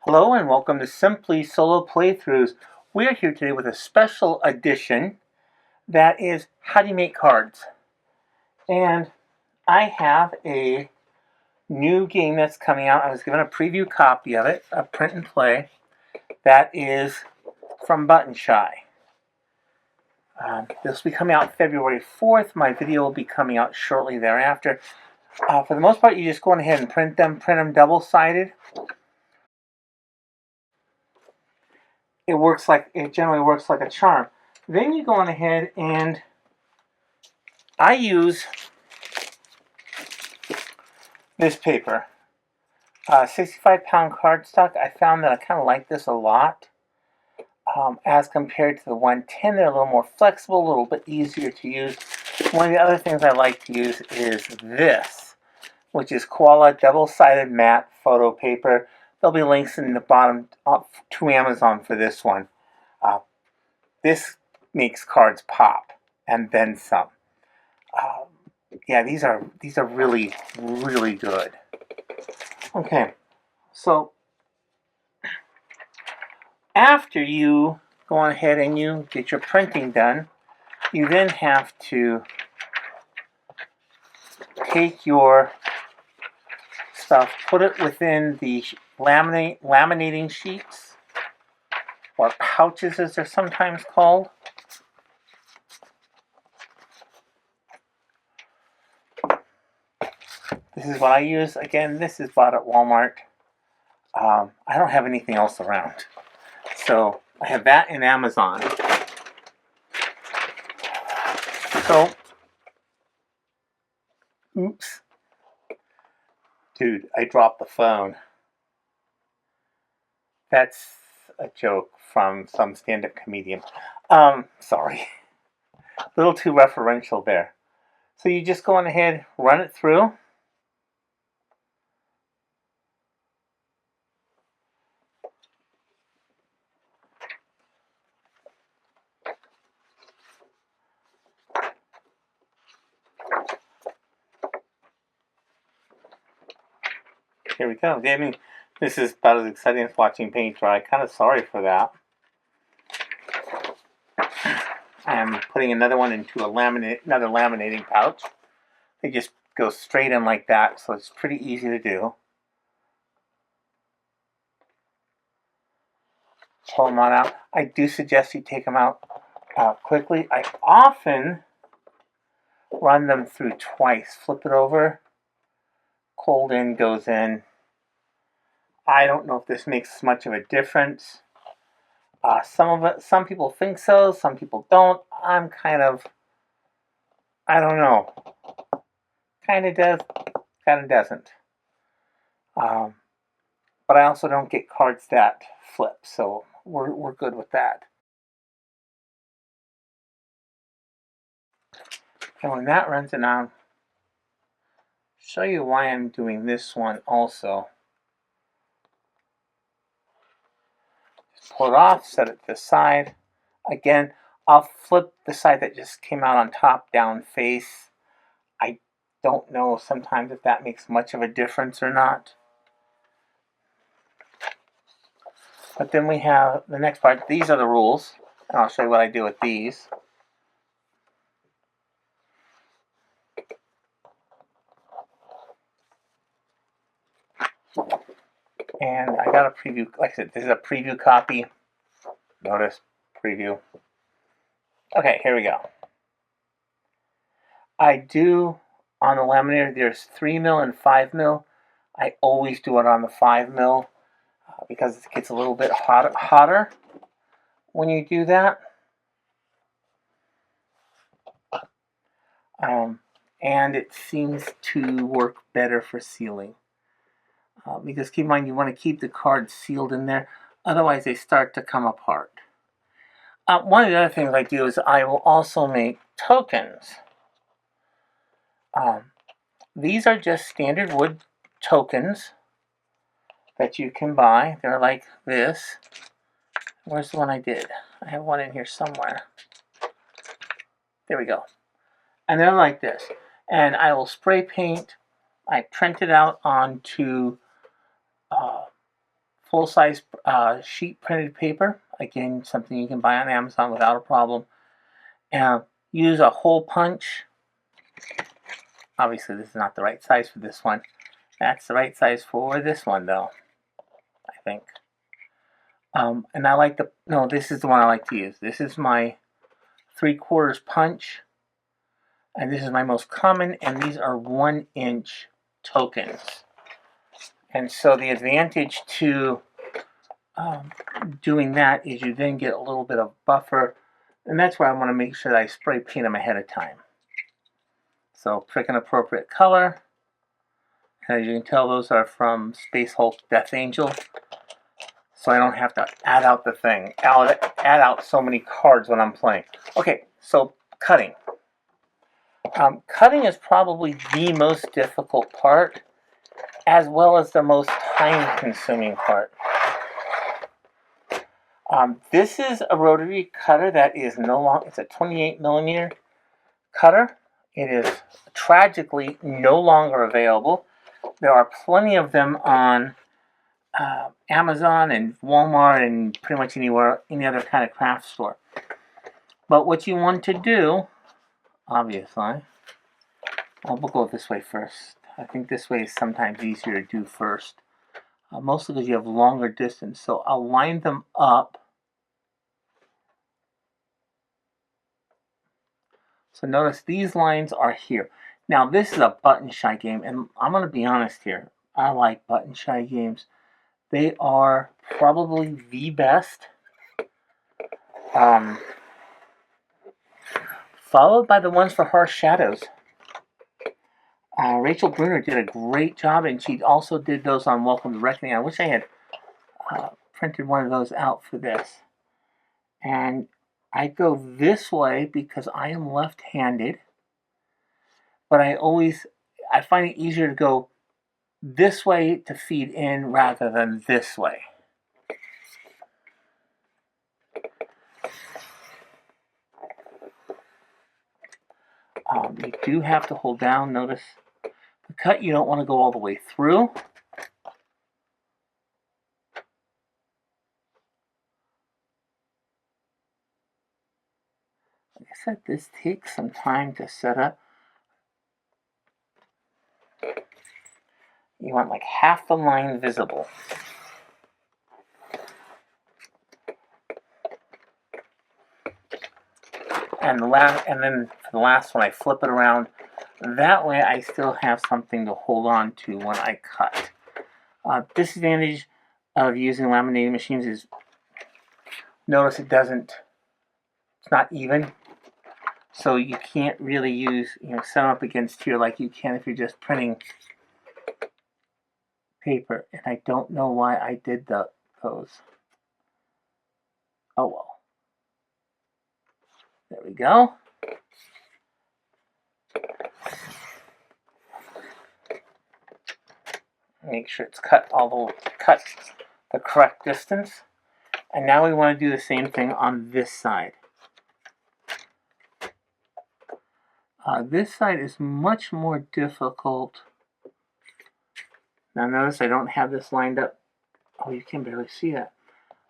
Hello and welcome to Simply Solo Playthroughs. We are here today with a special edition that is how do you make cards. And I have a new game that's coming out. I was given a preview copy of it, a print and play, that is from Button Shy. This will be coming out February 4th. My video will be coming out shortly thereafter. For the most part, you just go ahead and print them double-sided. It generally works like a charm. Then you go on ahead and I use this paper, 65-pound cardstock. I found that I kind of like this a lot as compared to the 110. They're a little more flexible, a little bit easier to use. One of the other things I like to use is this, which is Koala double-sided matte photo paper. There'll be links in the bottom to Amazon for this one. This makes cards pop and then some. Yeah, these are really good. Okay, so after you go on ahead and you get your printing done, you then have to take your stuff, put it within the laminating sheets, or pouches as they're sometimes called. This is what I use. Again, this is bought at Walmart. I don't have anything else around. So I have that in Amazon. So, oops. Dude, I dropped the phone. That's a joke from some stand-up comedian. Sorry. A little too referential there. So you just go on ahead, run it through. Here we go. I mean, this is about as exciting as watching paint dry. Kind of sorry for that. I am putting another one into another laminating pouch. They just go straight in like that, so it's pretty easy to do. Pull them on out. I do suggest you take them out quickly. I often run them through twice. Flip it over. Cold in goes in. I don't know if this makes much of a difference. Some people think so, some people don't. I'm kind of, I don't know. Kind of does, kind of doesn't. But I also don't get cards that flip, so we're good with that. And when that runs, and I'll show you why I'm doing this one also. Just pull it off, set it to the side. Again, I'll flip the side that just came out on top down face. I don't know sometimes if that makes much of a difference or not. But then we have the next part. These are the rules, and I'll show you what I do with these. And I got a preview. Like I said, this is a preview copy. Notice, preview. Okay, here we go. I do, on the laminator, there's 3mm and 5mm. I always do it on the 5mm because it gets a little bit hotter when you do that. And it seems to work better for sealing. Because keep in mind, you want to keep the cards sealed in there, otherwise they start to come apart. One of the other things I do is I will also make tokens. These are just standard wood tokens that you can buy. They're like this. Where's the one I did? I have one in here somewhere. There we go. And they're like this. And I will spray paint. I print it out onto full-size sheet printed paper. Again, something you can buy on Amazon without a problem. And use a hole punch. Obviously, this is not the right size for this one. That's the right size for this one, though, I think. And I like this is the one I like to use. This is my 3/4 punch. And this is my most common, and these are 1-inch tokens. And so the advantage to doing that is you then get a little bit of buffer, and that's why I want to make sure that I spray paint them ahead of time. So pick an appropriate color. As you can tell, those are from Space Hulk Death Angel. So I don't have to add out the thing, add out so many cards when I'm playing. Okay, so cutting. Cutting is probably the most difficult part, as well as the most time-consuming part. This is a rotary cutter that is no longer, it's a 28mm cutter. It is tragically no longer available. There are plenty of them on Amazon and Walmart and pretty much anywhere, any other kind of craft store. But what you want to do, obviously, we'll go this way first. I think this way is sometimes easier to do first. Mostly because you have longer distance. So I'll line them up. So notice these lines are here. Now this is a button shy game, and I'm going to be honest here. I like button shy games. They are probably the best. Followed by the ones for Harsh Shadows. Rachel Bruner did a great job, and she also did those on Welcome to Reckoning. I wish I had printed one of those out for this. And I go this way because I am left-handed, but I find it easier to go this way to feed in rather than this way. You do have to hold down. Notice the cut, you don't want to go all the way through. Like I said, this takes some time to set up. You want like half the line visible. And then for the last one, I flip it around. That way, I still have something to hold on to when I cut. Disadvantage of using laminating machines is, notice it's not even. So you can't really use, set them up against here like you can if you're just printing paper. And I don't know why I did those. Oh well. There we go. Make sure it's cut the correct distance. And now we want to do the same thing on this side. This side is much more difficult. Now notice I don't have this lined up. Oh, you can barely see that.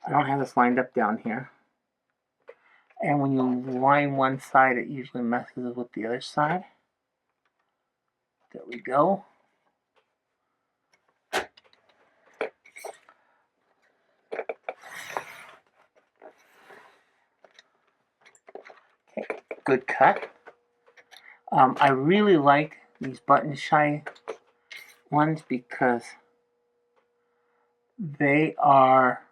I don't have this lined up down here. And when you line one side, it usually messes with the other side. There we go. Okay, good cut. I really like these button shy ones because they are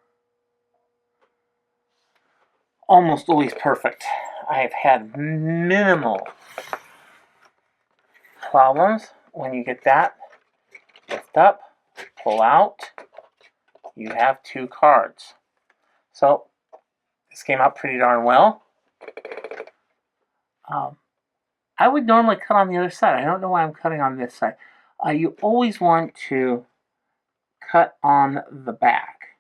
almost always perfect. I've had minimal problems when you get that. Lift up, pull out, you have 2 cards. So this came out pretty darn well. I would normally cut on the other side. I don't know why I'm cutting on this side. You always want to cut on the back,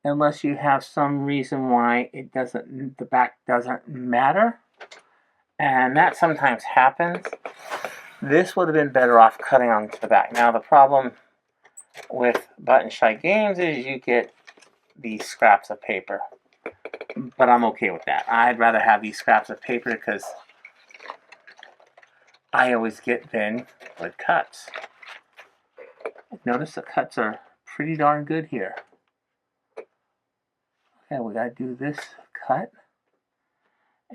unless you have some reason why the back doesn't matter, and that sometimes happens. This would have been better off cutting onto the back. Now the problem with Button Shy Games is you get these scraps of paper. But I'm okay with that. I'd rather have these scraps of paper because I always get then good cuts. Notice the cuts are pretty darn good here. Okay, we gotta do this cut.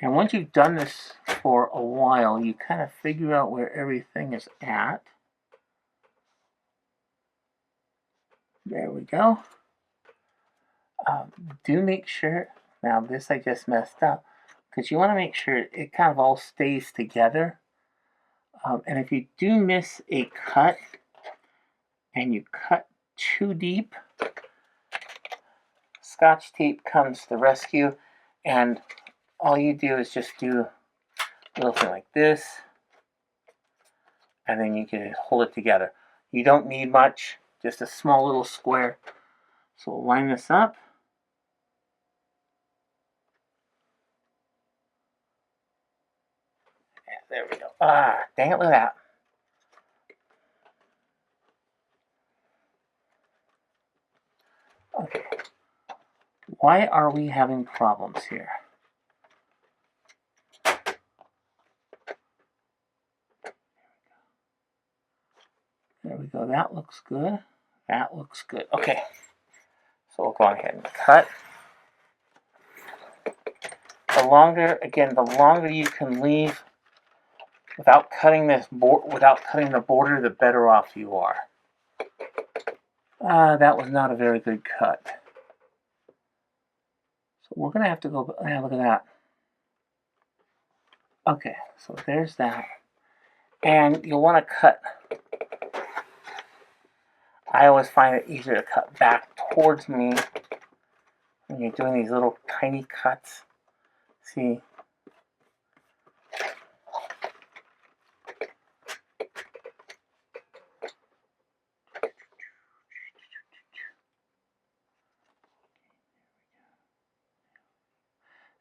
And once you've done this for a while, you kind of figure out where everything is at. There we go. Do make sure, now this I just messed up, because you want to make sure it kind of all stays together. And if you do miss a cut, and you cut too deep, Scotch tape comes to the rescue, and all you do is just do a little thing like this, and then you can hold it together. You don't need much, just a small little square. So we'll line this up. Yeah, there we go. Ah, dang it, look at that. Okay. Why are we having problems here? There we go. That looks good. That looks good. Okay. So we'll go ahead and cut. The longer you can leave without cutting the border, the better off you are. That was not a very good cut. So we're gonna have to go. Yeah, look at that. Okay, so there's that. And you'll want to cut. I always find it easier to cut back towards me when you're doing these little tiny cuts. See?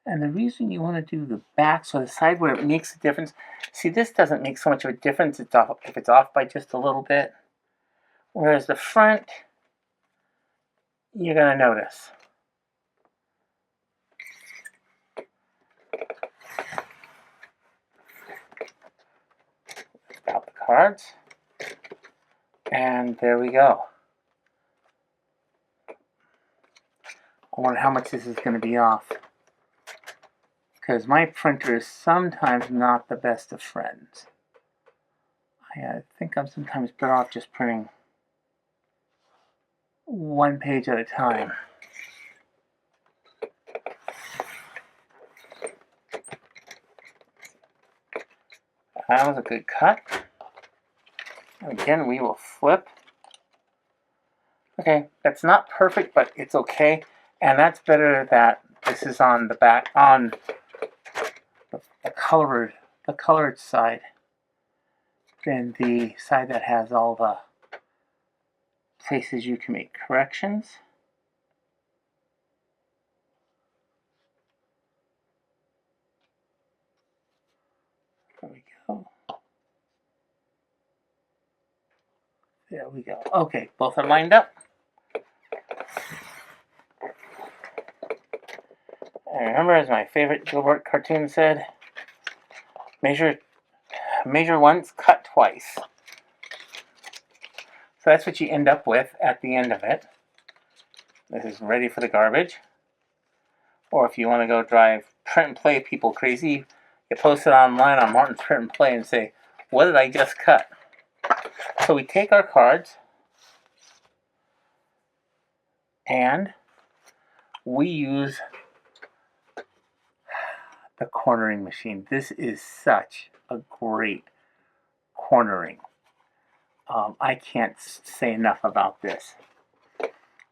And the reason you want to do the back, so the side where it makes a difference, see, this doesn't make so much of a difference if it's off by just a little bit. Whereas the front, you're going to notice. Out the cards. And there we go. I wonder how much this is going to be off. Because my printer is sometimes not the best of friends. I think I'm sometimes better off just printing one page at a time. That was a good cut. Again, we will flip. Okay, that's not perfect, but it's okay. And that's better that this is on the back, on the colored side, than the side that has all the places you can make corrections. There we go. There we go. Okay, both are lined up. And remember, as my favorite Gilbert cartoon said, measure once, cut twice. So that's what you end up with at the end of it. This is ready for the garbage. Or if you want to go drive print and play people crazy, you post it online on Martin's Print and Play and say, what did I just cut? So we take our cards and we use the cornering machine. This is such a great cornering. I can't say enough about this.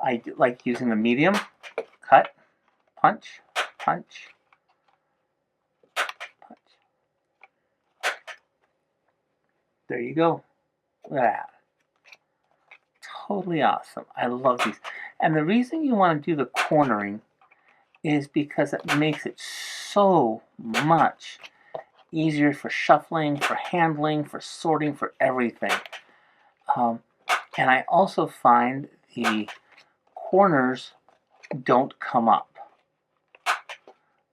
I like using the medium, cut, punch, punch, punch. There you go. Look at that. Totally awesome. I love these. And the reason you want to do the cornering is because it makes it so much easier for shuffling, for handling, for sorting, for everything. And I also find the corners don't come up,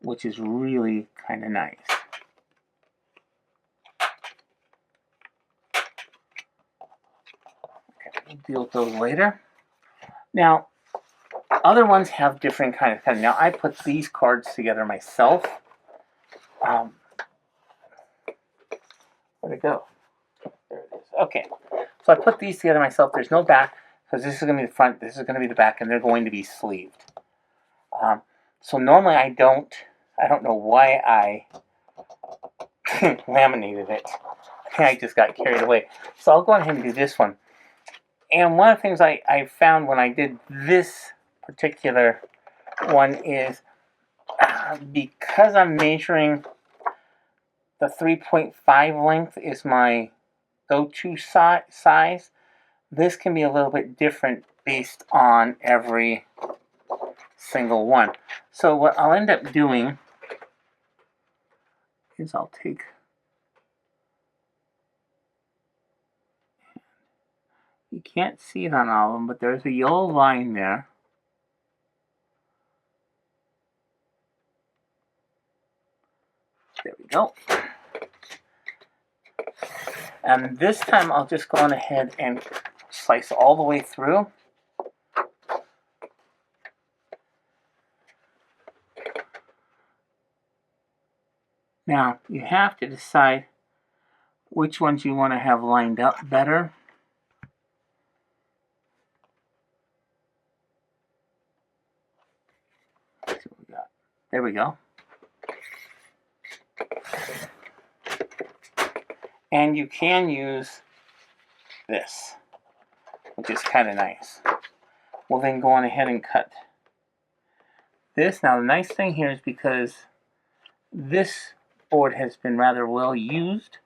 which is really kind of nice. Okay, we'll deal with those later. Now, other ones have different kind of cutting. Now, I put these cards together myself. Where'd it go? There it is. Okay, so I put these together myself. There's no back, because this is going to be the front, this is going to be the back, and they're going to be sleeved. So normally I don't know why I laminated it. I just got carried away. So I'll go ahead and do this one. And one of the things I found when I did this particular one is because I'm measuring the 3.5 length is my go-to size, this can be a little bit different based on every single one. So what I'll end up doing is I'll take, you can't see it on all of them, but there's a yellow line there. There we go. And this time I'll just go on ahead and slice all the way through. Now, you have to decide which ones you want to have lined up better. Let's see what we got. There we go. And you can use this, which is kind of nice. We'll then go on ahead and cut this. Now, the nice thing here is because this board has been rather well used,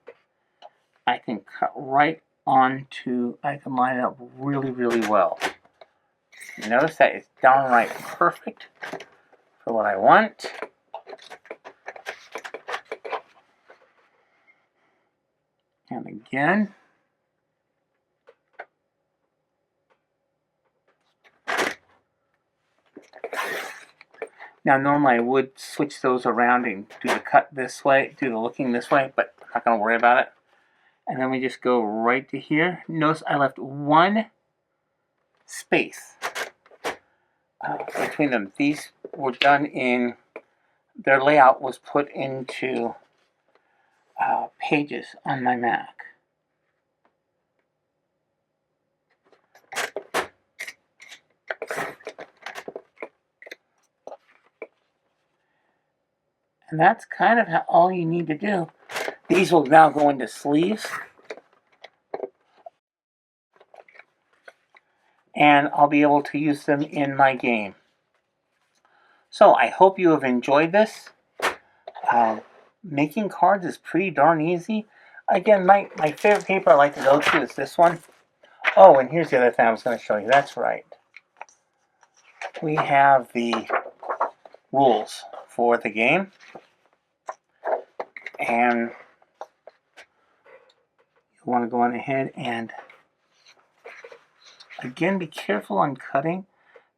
I can cut right onto, I can line it up really, really well. Notice that it's downright perfect for what I want. And again, now normally I would switch those around and do the cut this way, do the looking this way, but I'm not going to worry about it. And then we just go right to here. Notice I left one space between them. These were done in, their layout was put into Pages on my Mac. And that's kind of all you need to do. These will now go into sleeves. And I'll be able to use them in my game. So I hope you have enjoyed this. Making cards is pretty darn easy. Again, my favorite paper I like to go to is this one. Oh, and here's the other thing I was going to show you. That's right. We have the rules for the game. And you want to go on ahead and, again, be careful on cutting.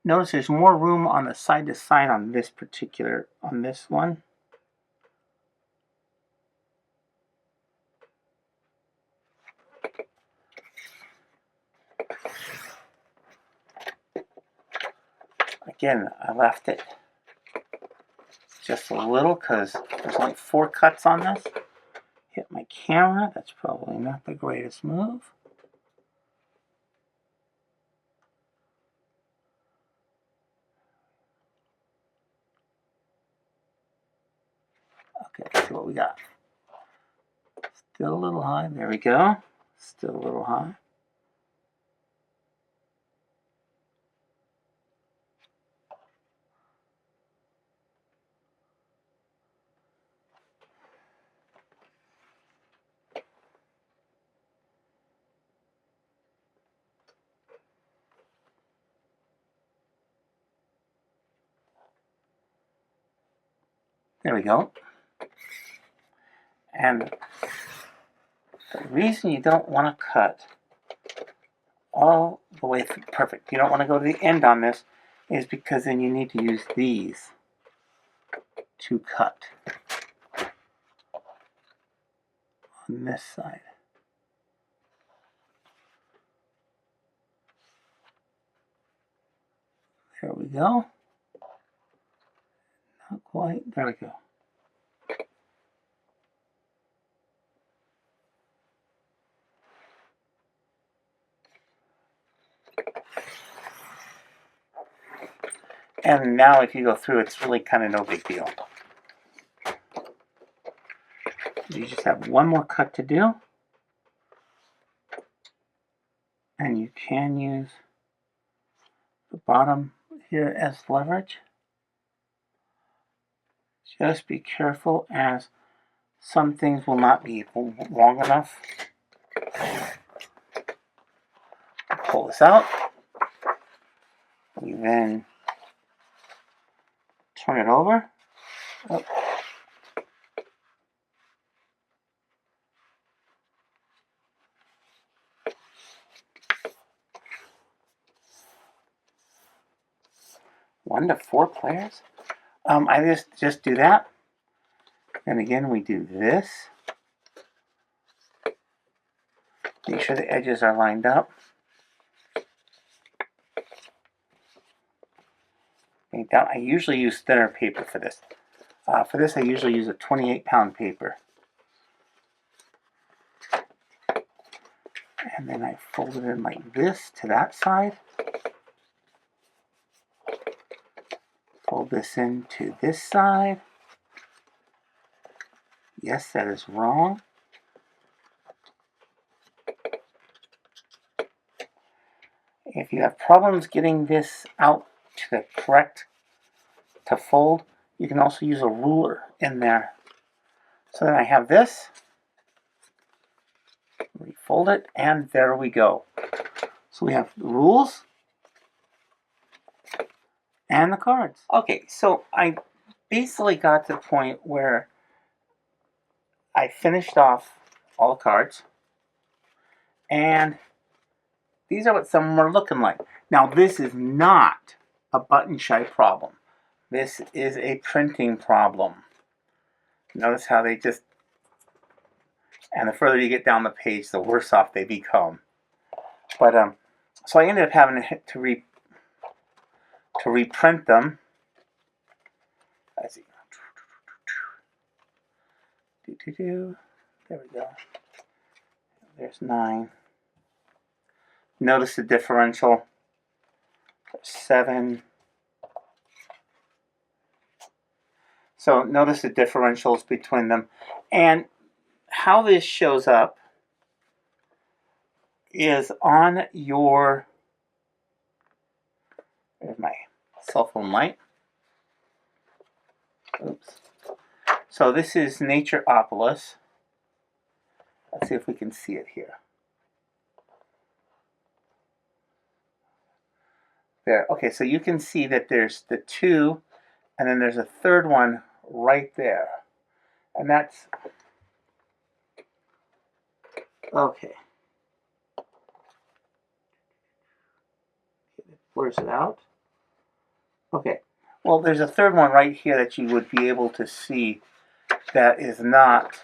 Notice there's more room on the side to side on this particular, on this one. Again, I left it just a little because there's only 4 cuts on this. Hit my camera, that's probably not the greatest move. Okay, let's see what we got. Still a little high, there we go. Still a little high. There we go. And the reason you don't want to cut all the way through. Perfect. You don't want to go to the end on this, is because then you need to use these to cut on this side. There we go. Not quite. There we go. And now if you go through, it's really kind of no big deal. You just have one more cut to do. And you can use the bottom here as leverage. Just be careful, as some things will not be long enough. Pull this out. We then turn it over. Oh. One to four players. I just do that. And again, we do this. Make sure the edges are lined up. I usually use thinner paper for this. For this, I usually use a 28-pound paper. And then I fold it in like this to that side. Fold this into this side. Yes, that is wrong. If you have problems getting this out to the correct to fold, you can also use a ruler in there. So then I have this. Refold it, and there we go. So we have the rules and the cards. Okay, so I basically got to the point where I finished off all the cards, and these are what some of them are looking like. Now, this is not a button shy problem. This is a printing problem. Notice how they just, and the further you get down the page, the worse off they become. But so I ended up having to reprint them. Let's see. There we go. There's 9. Notice the differential. 7. So notice the differentials between them. And how this shows up is on your, there's my cell phone light. Oops. So this is Natureopolis. Let's see if we can see it here. There. Okay, so you can see that there's the 2, and then there's a third one right there. And that's, okay. Blurs it out. Okay. Well, there's a third one right here that you would be able to see that is not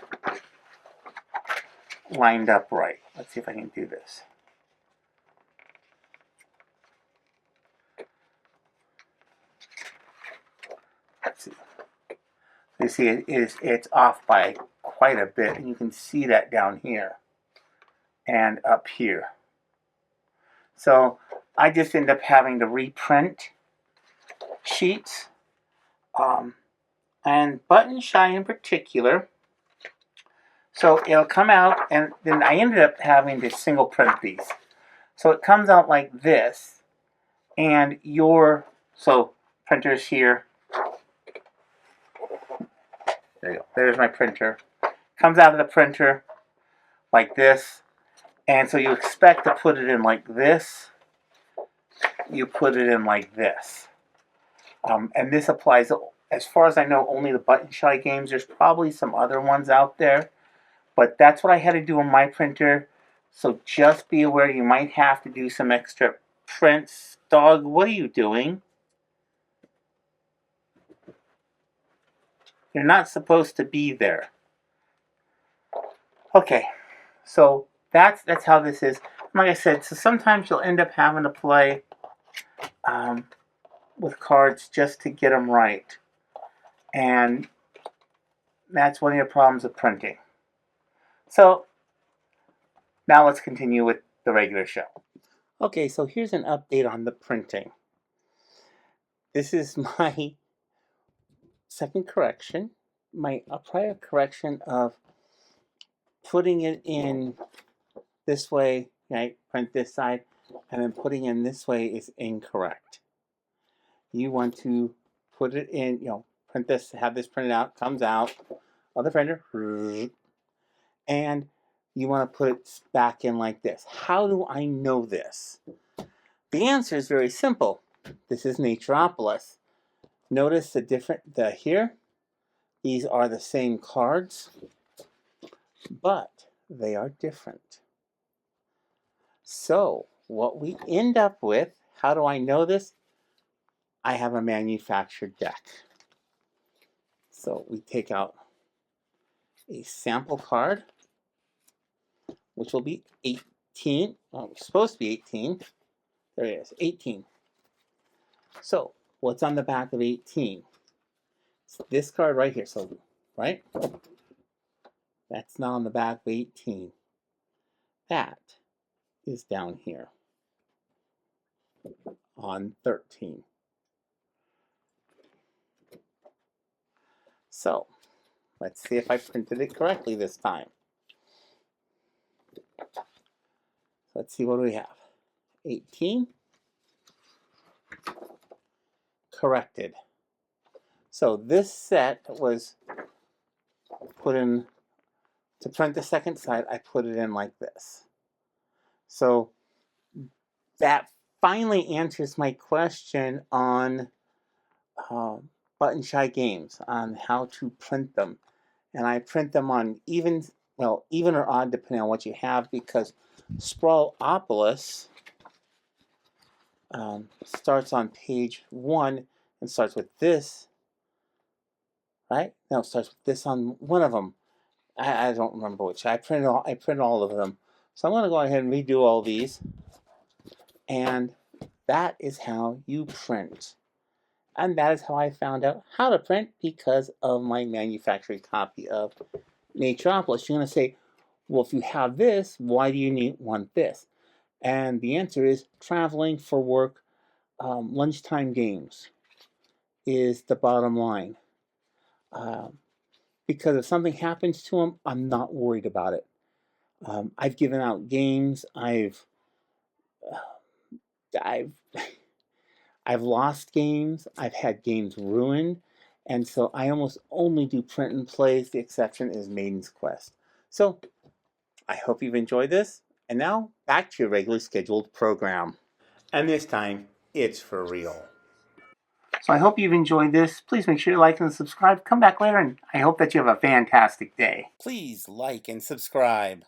lined up right. Let's see if I can do this. Let's see. You see it's off by quite a bit, and you can see that down here and up here. So I just end up having to reprint sheets, and button shy in particular. So it'll come out, and then I ended up having to single print these. So it comes out like this, and so printer's here. There you go. There's my printer. Comes out of the printer like this, and so you expect to put it in like this. You put it in like this. And this applies, as far as I know, only the button shy games. There's probably some other ones out there, but that's what I had to do on my printer So just be aware you might have to do some extra prints. Dog, what are you doing? You're not supposed to be there. Okay, so that's how this is. Like I said, so sometimes you'll end up having to play um, with cards just to get them right, and that's one of your problems with printing. So now let's continue with the regular show. Okay, so here's an update on the printing. This is my second correction. My prior correction of putting it in this way, right? Print this side, and then putting in this way is incorrect. You want to put it in, print this, have this printed out, comes out of the printer, and you want to put it back in like this. How do I know this? The answer is very simple. This is Naturopolis. Notice the here, these are the same cards, but they are different. So what we end up with, how do I know this? I have a manufactured deck. So we take out a sample card, which will be 18. Oh, it's supposed to be 18. There it is, 18. So what's on the back of 18? It's this card right here. So, right? That's not on the back of 18. That is down here on 13. So let's see if I printed it correctly this time. Let's see, what do we have? 18. Corrected. So this set was put in, to print the second side, I put it in like this. So that finally answers my question on Button Shy Games, on how to print them. And I print them on even or odd depending on what you have, because Sprawlopolis starts on page 1 and starts with this, right? No, it starts with this on one of them. I don't remember which. I printed all of them. So I'm going to go ahead and redo all these. And that is how you print. And that is how I found out how to print, because of my manufacturing copy of Naturopolis. You're going to say, well, if you have this, why do you want this? And the answer is traveling for work, lunchtime games is the bottom line. Because if something happens to them, I'm not worried about it. I've given out games. I've I've lost games. I've had games ruined, and so I almost only do print and plays. The exception is Maiden's Quest. So I hope you've enjoyed this. And now back to your regularly scheduled program. And this time, it's for real. So I hope you've enjoyed this. Please make sure you like and subscribe. Come back later, and I hope that you have a fantastic day. Please like and subscribe.